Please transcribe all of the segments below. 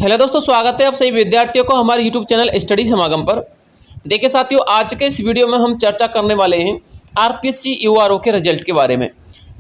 Hello दोस्तों, स्वागत है आप सभी विद्यार्थियों को हमारे यूट्यूब चैनल स्टडी समागम पर। देखिए साथियों, आज के इस वीडियो में हम चर्चा करने वाले हैं आरपीएससी यूआरओ के रिजल्ट के बारे में।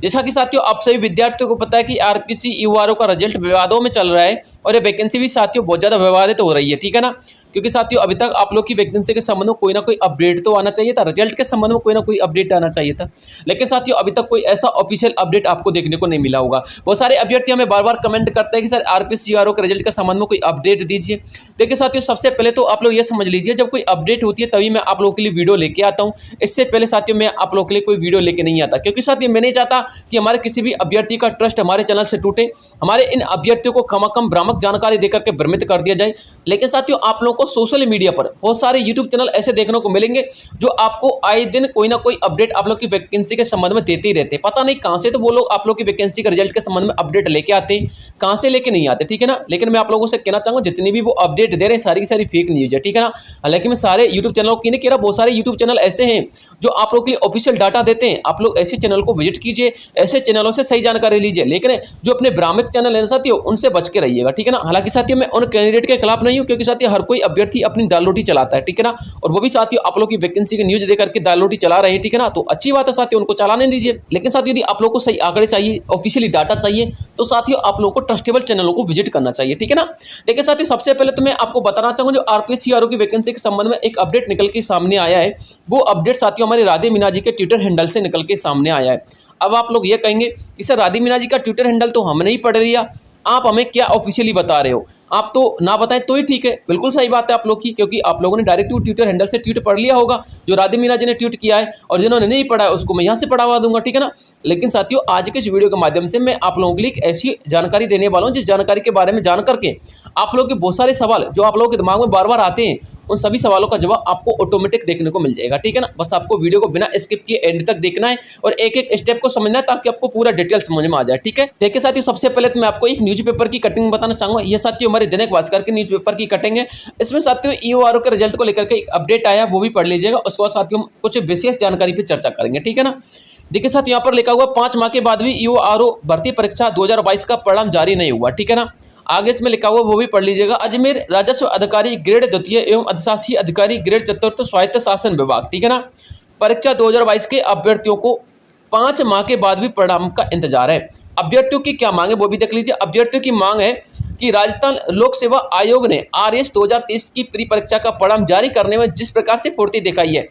जैसा कि साथियों आप सभी विद्यार्थियों को पता है कि आरपीएससी यूआरओ का रिजल्ट विवादों में चल रहा है और ये वैकेंसी भी साथियों बहुत ज़्यादा विवादित हो रही है, ठीक है ना। क्योंकि साथियों अभी तक आप लोग की वैकेंसी के संबंध में कोई ना कोई अपडेट तो आना चाहिए था, रिजल्ट के संबंध में कोई ना कोई अपडेट आना चाहिए था, लेकिन साथियों अभी तक कोई ऐसा ऑफिशियल अपडेट आपको देखने को नहीं मिला होगा। बहुत सारे अभ्यर्थी हमें बार बार कमेंट करते हैं कि सर आरपीएससी यूआरओ के रिजल्ट के संबंध में कोई अपडेट दीजिए। देखिए साथियों, सबसे पहले तो आप लोग ये समझ लीजिए, जब कोई अपडेट होती है तभी मैं आप लोगों के लिए वीडियो लेके आता हूँ। इससे पहले साथियों मैं आप लोगों के लिए कोई वीडियो लेके नहीं आता, क्योंकि साथियों मैं नहीं चाहता कि हमारे किसी भी अभ्यर्थी का ट्रस्ट हमारे चैनल से टूटे, हमारे इन अभ्यर्थियों को खमाखम भ्रामक जानकारी देकर के भ्रमित कर दिया जाए। लेकिन साथियों आप लोगों को सोशल मीडिया पर बहुत सारे यूट्यूब चैनल ऐसे देखने को मिलेंगे जो आपको आए दिन कोई ना कोई अपडेट आप लोग की वैकेंसी के संबंध में देते ही रहते हैं। पता नहीं कहां से तो वो लोग आप लोग की वैकेंसी के रिजल्ट के संबंध में अपडेट लेके आते हैं, कहां से लेके नहीं आते, ठीक है ना। लेकिन मैं आप लोगों से कहना चाहूंगा, जितनी भी वो अपडेट दे रहे हैं सारी की सारी फेक न्यूज है, ठीक है ना। हालांकि मैं सारे यूट्यूब चैनलों की नहीं कह रहा, बहुत सारे यूट्यूब चैनल ऐसे हैं जो आप लोग के लिए ऑफिशियल डाटा देते हैं। आप लोग ऐसे चैनल को विजिट कीजिए, ऐसे चैनलों से सही जानकारी लीजिए, लेकिन जो अपने भ्रामक चैनल है साथियों उनसे बच के रहिएगा, ठीक है ना। हालांकि साथियों मैं उन कैंडिडेट के खिलाफ नहीं हूं, क्योंकि साथियों हर कोई अभ्यर्थी अपनी दाल रोटी चलाता है, ठीक है ना। और वो भी साथियों आप लोग की वैकेंसी की न्यूज देकर के दाल रोटी चला रहे हैं, ठीक है ना, तो अच्छी बात है साथियों, उनको चलाने दीजिए। लेकिन साथियों यदि आप लोग को सही आंकड़े चाहिए, ऑफिशियली डाटा चाहिए, तो साथियों आप लोगों को ट्रस्टेबल चैनलों को विजिट करना चाहिए, ठीक है ना। देखिए साथियों सबसे पहले तो मैं आपको बताना चाहूंगा, जो आरपीएससी यूआरओ की वैकेंसी के संबंध में एक अपडेट निकल के सामने आया है, वो अपडेट साथियों हमारे राधे मीना जी के ट्विटर हैंडल से निकल के सामने आया है। अब आप लोग ये कहेंगे कि सर राधे मीना जी का ट्विटर हैंडल तो हमने ही पढ़ लिया, आप हमें क्या ऑफिशियली बता रहे हो, आप तो ना बताएं तो ही ठीक है। बिल्कुल सही बात है आप लोग की, क्योंकि आप लोगों ने डायरेक्ट ट्विटर हैंडल से ट्वीट पढ़ लिया होगा जो राधे मीना जी ने ट्वीट किया है, और जिन्होंने नहीं पढ़ा है उसको मैं यहाँ से पढ़ावा दूंगा, ठीक है ना। लेकिन साथियों आज के इस वीडियो के माध्यम से मैं आप लोगों के लिए एक ऐसी जानकारी देने वाला हूँ जिस जानकारी के बारे में जान करके आप लोगों के बहुत सारे सवाल जो आप लोगों के दिमाग में बार बार आते हैं, उन सभी सवालों का जवाब आपको ऑटोमेटिक देखने को मिल जाएगा, ठीक है ना। बस आपको वीडियो को बिना स्किप किए एंड तक देखना है और एक एक स्टेप को समझना है, ताकि आपको पूरा डिटेल समझ में आ जाए, ठीक है। देखिए साथियों सबसे पहले तो मैं आपको एक न्यूज़पेपर की कटिंग बताना चाहूंगा। ये साथियों हमारे दैनिक भास्कर के न्यूज़पेपर की कटिंग है। इसमें साथियों यूआरओ के रिजल्ट को लेकर के एक अपडेट आया, वो भी पढ़ लीजिएगा। उसके बाद साथियों कुछ विशेष जानकारी पर चर्चा करेंगे, ठीक है ना। देखिए साथियों यहाँ पर लिखा हुआ 5 माह के बाद भी यूआरओ भर्ती परीक्षा 2022 का परिणाम जारी नहीं हुआ, ठीक है ना। आगे इसमें लिखा हुआ वो भी पढ़ लीजिएगा। अजमेर राजस्व अधिकारी ग्रेड द्वितीय एवं अधिशासी अधिकारी ग्रेड चतुर्थ स्वायत्त शासन विभाग, ठीक है ना, परीक्षा 2022 के अभ्यर्थियों को 5 माह के बाद भी परिणाम का इंतजार है। अभ्यर्थियों की क्या मांग है वो भी देख लीजिए। अभ्यर्थियों की मांग है कि राजस्थान लोक सेवा आयोग ने आरएस 2023 की प्री परीक्षा का परिणाम जारी करने में जिस प्रकार से पूर्ति दिखाई है,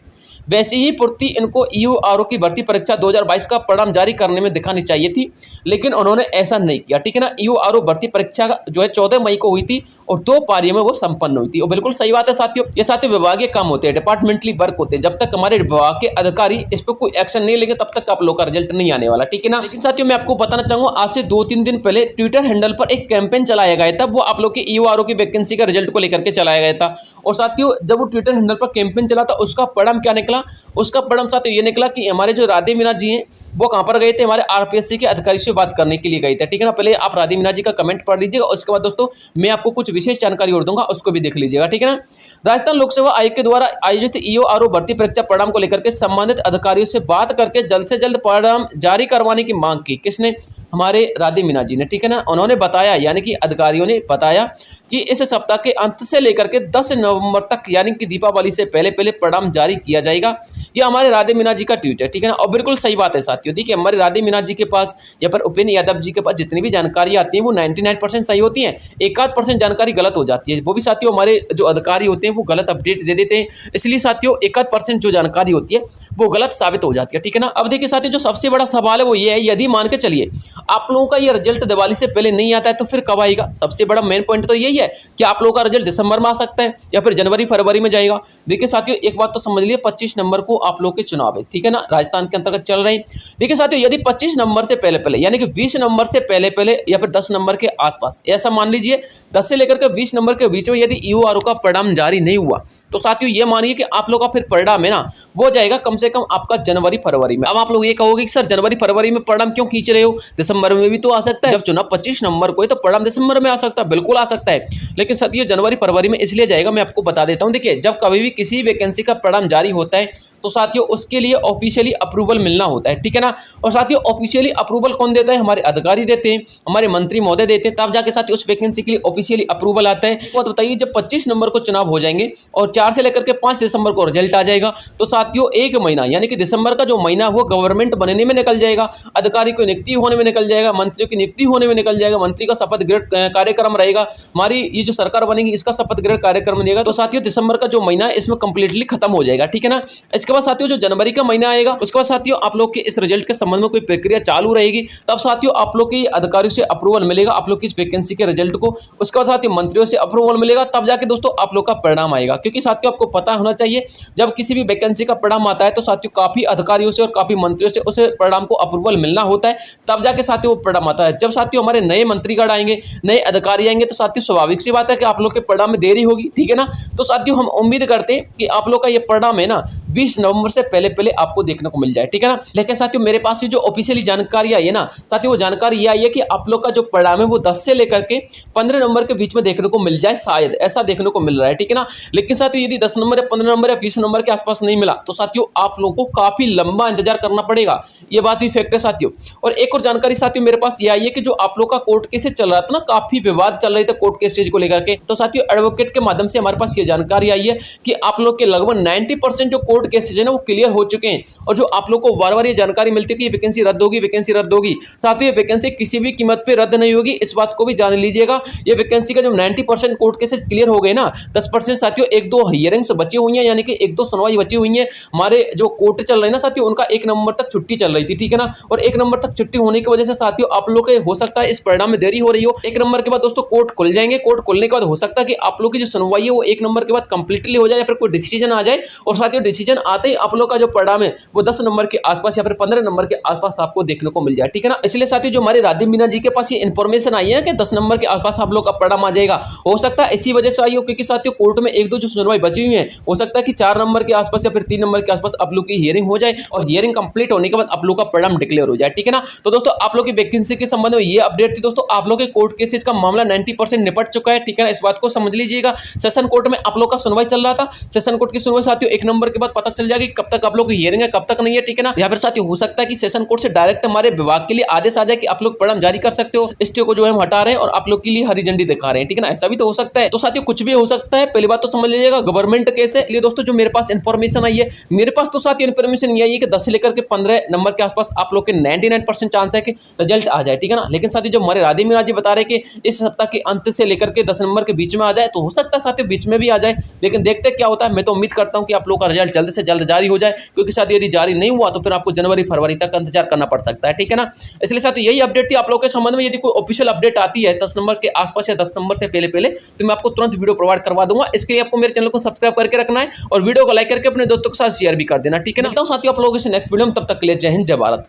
वैसी ही पूर्ति इनको यूआरओ की भर्ती परीक्षा 2022 का परिणाम जारी करने में दिखानी चाहिए थी, लेकिन उन्होंने ऐसा नहीं किया, ठीक है ना। यूआरओ भर्ती परीक्षा जो है 14 मई को हुई थी और 2 पारियों में वो संपन्न हुई थी। और बिल्कुल सही बात है साथियों, ये साथियों विभागीय काम होते हैं, डिपार्टमेंटली वर्क होते हैं। जब तक हमारे विभाग के अधिकारी इस पर कोई एक्शन नहीं लेंगे तब तक आप लोग का रिजल्ट नहीं आने वाला, ठीक है ना। लेकिन साथियों मैं आपको बताना चाहूंगा, आज से 2-3 दिन पहले ट्विटर हैंडल पर एक कैंपेन चलाया गया था, वो आप लोग के यूआरओ की वैकेंसी का रिजल्ट को लेकर के चलाया गया था। और साथियों जब वो ट्विटर हैंडल पर कैंपेन चला था, उसका परिणाम क्या निकला, उसका परिणाम साथियों ये निकला कि हमारे जो राधे मीना जी हैं वो कहां पर गए थे, हमारे आरपीएससी के अधिकारी से बात करने के लिए गए थे, ठीक है ना। पहले आप राधे मीना जी का कमेंट पढ़ लीजिएगा, उसके बाद दोस्तों मैं आपको कुछ विशेष जानकारी और दूंगा, उसको भी देख लीजिएगा, ठीक है ना। राजस्थान लोक सेवा आयोग के द्वारा आयोजित यूआरओ भर्ती परीक्षा परिणाम को लेकर के संबंधित अधिकारियों से बात करके जल्द से जल्द परिणाम जारी करवाने की मांग की। किसने? हमारे राधे मीना जी ने, ठीक है ना। उन्होंने बताया, यानी कि अधिकारियों ने बताया कि इस सप्ताह के अंत से लेकर के 10 नवंबर तक, यानी कि दीपावली से पहले पहले परिणाम जारी किया जाएगा। ये हमारे राधे मीना जी का ट्वीट है, ठीक है ना। और बिल्कुल सही बात है साथियों, देखिए हमारे राधे मीना जी के पास या पर उपेंद्र यादव जी के पास जितनी भी जानकारी आती है वो 99% सही होती है, 1-8% जानकारी गलत हो जाती है। वो भी साथियों हमारे जो अधिकारी होते हैं वो गलत अपडेट दे देते हैं, इसलिए साथियों 1-8% जो जानकारी होती है वो गलत साबित हो जाती है, ठीक है ना। अब देखिए साथियों जो सबसे बड़ा सवाल है वो ये है, यदि मान के चलिए आप लोगों का ये रिजल्ट दिवाली से पहले नहीं आता है तो फिर कब आएगा। सबसे बड़ा मेन पॉइंट तो यही है कि आप लोगों का रिजल्ट दिसंबर में आ सकता है या फिर जनवरी फरवरी में जाएगा। देखिए साथियों एक बात तो समझ लिए, 25 नंबर को आप लोग के चुनाव है, ठीक है ना, राजस्थान के अंतर्गत चल रहे हैं। देखिए साथियों यदि 25 नंबर से पहले पहले, यानी कि 20 नंबर से पहले पहले या फिर 10 नंबर के आसपास, ऐसा मान लीजिए 10 से लेकर के 20 नंबर के बीच में यदि यूआरओ का परिणाम जारी नहीं हुआ, तो साथियों ये मानिए कि आप लोग का फिर परिणाम है ना वो जाएगा कम से कम आपका जनवरी फरवरी में। अब आप लोग ये कहोगे कि सर जनवरी फरवरी में परिणाम क्यों खींच रहे हो, दिसंबर में भी तो आ सकता है। जब चुनाव 25 नंबर को है तो परिणाम दिसंबर में आ सकता है, बिल्कुल आ सकता है, लेकिन साथियों जनवरी फरवरी में इसलिए जाएगा, मैं आपको बता देता हूं। देखिए जब कभी भी किसी वैकेंसी का परिणाम जारी होता है तो साथियों उसके लिए ऑफिशियली अप्रूवल मिलना होता है, ठीक है ना। और साथियों ऑफिशियली अप्रूवल कौन देता है, हमारे अधिकारी देते हैं, हमारे मंत्री महोदय देते हैं, तब जाके साथियों उस वैकेंसी के लिए ऑफिशियली अप्रूवल आता है। तो बताइए जब 25 नंबर को चुनाव हो जाएंगे और 4 से लेकर के 5 दिसंबर को रिजल्ट आ जाएगा, तो साथियों 1 महीना यानी कि दिसंबर का जो महीना वो गवर्नमेंट बनने में निकल जाएगा, अधिकारी की नियुक्ति होने में निकल जाएगा, मंत्रियों की नियुक्ति होने में निकल जाएगा, मंत्री का शपथ ग्रहण कार्यक्रम रहेगा, हमारी ये जो सरकार बनेगी इसका शपथ ग्रहण कार्यक्रम रहेगा। तो साथियों दिसंबर का जो महीना है इसमें कंप्लीटली खत्म हो जाएगा, ठीक है ना। इसके बाद साथियों जो जनवरी का महीना आएगा उसके बाद साथियों आप लोग के इस रिजल्ट के संबंध में कोई प्रक्रिया चालू रहेगी, तब साथियों आप लोग के अधिकारियों से अप्रूवल मिलेगा आप लोग की इस वैकेंसी के रिजल्ट को। उसके बाद साथियों मंत्रियों से अप्रूवल मिलेगा, तब जाके दोस्तों आप लोग का परिणाम आएगा। क्योंकि साथियों आपको पता होना चाहिए जब किसी भी वैकेंसी का परिणाम आता है तो साथियों काफी अधिकारियों से और काफी मंत्रियों से उस परिणाम को अप्रूवल मिलना होता है, तब जाके साथियों वो परिणाम आता है। जब साथियों हमारे नए मंत्रीगण आएंगे, नए अधिकारी आएंगे, तो साथियों स्वाभाविक सी बात है कि आप लोग के परिणाम में देरी होगी, ठीक है ना। तो साथियों हम उम्मीद करते हैं कि आप लोग का ये परिणाम है ना 20 नवंबर से पहले आपको देखने को मिल जाए, ठीक है ना। लेकिन साथियों मेरे पास ये जो ऑफिशियली जानकारी आई है ना साथियों, वो जानकारी ये आई है कि आप लोग का जो परिणाम है वो 10 से लेकर के 15 नंबर के बीच में देखने को मिल जाए, शायद ऐसा देखने को मिल रहा है, ठीक है ना। लेकिन साथियों यदि 10 नंबर या 15 नंबर या 20 नंबर के आसपास नहीं मिला तो साथियों आप लोगों को काफी लंबा इंतजार करना पड़ेगा, ये बात भी फैक्ट है साथियों। और एक और जानकारी साथियों मेरे पास ये आई है कि जो आप लोग का कोर्ट केस चल रहा था ना, काफी विवाद चल रहे थे कोर्ट केसेज को लेकर के, तो साथियों एडवोकेट के माध्यम से हमारे पास ये जानकारी आई है कि आप लोग के लगभग 90% जो कोर्ट केसेज है ना वो क्लियर हो चुके हैं। और जो आप लोग को बार बार ये जानकारी मिलती है कि वैकेंसी रद्द होगी, वैकेंसी रद्द होगी, साथियों ये वैकेंसी किसी भी कीमत पे रद्द नहीं होगी, इस बात को भी जान लीजिएगा। ये वैकेंसी का जब 90% कोर्ट केसेज क्लियर हो गए ना, 10% साथियों 1-2 हियरिंग्स बची हुई हैं, यानी कि 1-2 सुनवाई बची हुई है। हमारे जो कोर्ट चल रहे हैं ना साथियों उनका 1 नवंबर तक छुट्टी चल रही थी, ठीक है ना। और 1 नवंबर तक छुट्टी होने की वजह से साथियों आप लोग के हो सकता है इस परिणाम में देरी हो रही हो। 1 नंबर के बाद दोस्तों कोर्ट खुल जाएंगे, कोर्ट खुलने के बाद हो सकता है कि आप लोग की जो सुनवाई है वो 1 नंबर के बाद कंप्लीटली हो जाए या फिर कोई डिसीजन आ जाए। और साथियों डिसीजन आते ही आप लोग का जो परिणाम है वो 10 नंबर के आसपास या फिर 15 नंबर के आसपास आपको देखने को मिल जाए, ठीक है ना। इसलिए साथियों जो हमारे राधे मीना जी के पास ये इन्फॉर्मेशन आई है कि 10 नंबर के आसपास आप लोग का परिणाम आ जाएगा, हो सकता है इसी वजह से आई हो क्योंकि साथियों कोर्ट में 1-2 जो सुनवाई बची हुई है, हो सकता है कि 4 नंबर के आसपास या फिर 3 नंबर के आसपास आप लोग की हियरिंग हो जाए और हियरिंग कंप्लीट होने के बाद आप लोग का परिणाम डिक्लेयर हो जाए, ठीक है ना। तो दोस्तों आप लोग की वैकेंसी के संबंध में ये अपडेट थी दोस्तों। आप लोग के कोर्ट केसेज का मामला 90% निपट चुका है, ठीक है ना, इस बात को समझ लीजिएगा। सेशन कोर्ट में आप लोग का सुनवाई चल रहा था, सेशन कोर्ट की सुनवाई साथियों 1 नंबर के बाद पता चल जाएगी कब तक आप लोग की हियरिंग है कब तक नहीं है, ठीक है ना। या फिर साथियों हो सकता है कि सेशन कोर्ट से डायरेक्ट हमारे विभाग के लिए आदेश आ जाए कि आप लोग परिणाम जारी कर सकते हो, स्टे को जो है हम हटा रहे हैं और आप लोग के लिए हरी झंडी दिखा रहे हैं, ठीक है ना, ऐसा भी तो हो सकता है। तो साथियों कुछ भी हो सकता है, पहली बात तो समझ लीजिएगा गवर्नमेंट केस है। इसलिए दोस्तों जो मेरे पास इन्फॉर्मेशन आई है, मेरे पास तो साथियों इन्फॉर्मेशन ये आई है कि 10 से लेकर के 15 नंबर के आसपास आप लोग के 99% चांस है कि रिजल्ट आ जाए, ठीक है ना। लेकिन साथियों जो हमारे राधे मीना जी बता रहे कि इस सप्ताह के अंत से लेकर के 10 नंबर के बीच में आ जाए, तो हो सकता है साथियों बीच में भी आ जाए, लेकिन देखते क्या होता है। मैं तो उम्मीद करता हूं कि आप लोग का रिजल्ट जल्द से जल्द जारी हो जाए, क्योंकि साथियों यदि जारी नहीं हुआ तो फिर आपको जनवरी फरवरी तक इंतजार करना पड़ सकता है, ठीक है ना। इसलिए साथियों यही अपडेट थी आप लोगों के संबंध में। यदि कोई ऑफिशियल अपडेट आती है 10 नंबर के आसपास या 10 नंबर से पहले तो मैं आपको तुरंत वीडियो प्रोवाइड करवा दूंगा। इसके लिए आपको मेरे चैनल को सब्सक्राइब करके रखना है और वीडियो को लाइक करके अपने दोस्तों के साथ शेयर भी कर देना, ठीक है ना। मिलता हूं साथियों आप लोगों से नेक्स्ट वीडियो में, तब तक के लिए जय हिंद जय भारत।